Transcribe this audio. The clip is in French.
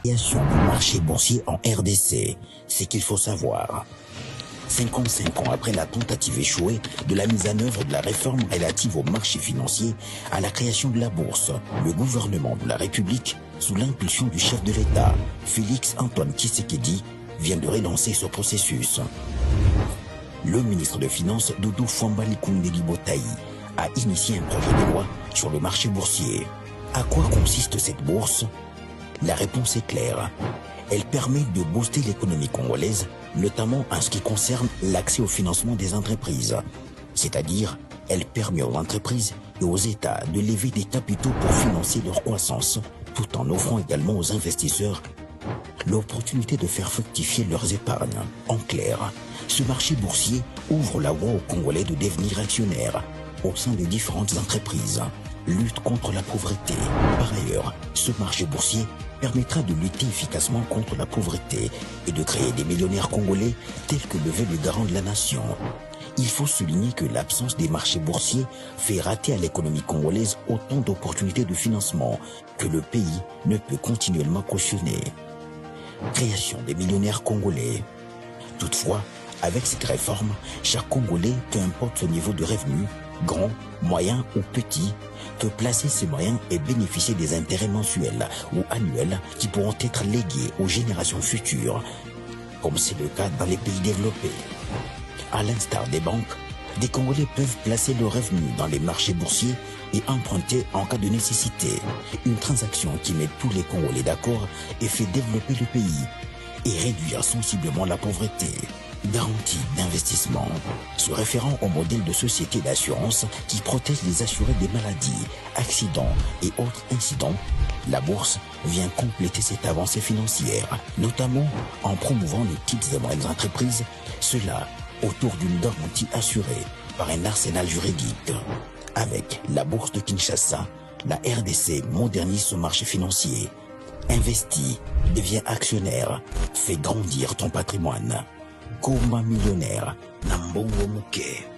Création du marché boursier en RDC, c'est qu'il faut savoir. 55 ans après la tentative échouée de la mise en œuvre de la réforme relative au marché financier à la création de la bourse, le gouvernement de la République, sous l'impulsion du chef de l'État, Félix Antoine Tshisekedi, vient de relancer ce processus. Le ministre des Finances, Doudou Fwambali Koundeli Botaï, a initié un projet de loi sur le marché boursier. À quoi consiste cette bourse? La réponse est claire. Elle permet de booster l'économie congolaise, notamment en ce qui concerne l'accès au financement des entreprises. C'est-à-dire, elle permet aux entreprises et aux États de lever des capitaux pour financer leur croissance, tout en offrant également aux investisseurs l'opportunité de faire fructifier leurs épargnes. En clair, ce marché boursier ouvre la voie aux Congolais de devenir actionnaires au sein des différentes entreprises. Lutte contre la pauvreté. Par ailleurs, ce marché boursier permettra de lutter efficacement contre la pauvreté et de créer des millionnaires congolais tels que le veut le garant de la nation. Il faut souligner que l'absence des marchés boursiers fait rater à l'économie congolaise autant d'opportunités de financement que le pays ne peut continuellement cautionner. Création des millionnaires congolais. Toutefois, avec cette réforme, chaque Congolais, peu importe son niveau de revenu, grand, moyen ou petit, peut placer ses moyens et bénéficier des intérêts mensuels ou annuels qui pourront être légués aux générations futures, comme c'est le cas dans les pays développés. À l'instar des banques, des Congolais peuvent placer leurs revenus dans les marchés boursiers et emprunter en cas de nécessité. Une transaction qui met tous les Congolais d'accord et fait développer le pays et réduire sensiblement la pauvreté. Garantie d'investissement. Se référant au modèle de société d'assurance qui protège les assurés des maladies, accidents et autres incidents, la bourse vient compléter cette avancée financière, notamment en promouvant les petites et moyennes entreprises, cela autour d'une garantie assurée par un arsenal juridique. Avec la bourse de Kinshasa, la RDC modernise son marché financier. Investis, deviens actionnaire, fais grandir ton patrimoine. Koma millionnaire, Nambongo Muke.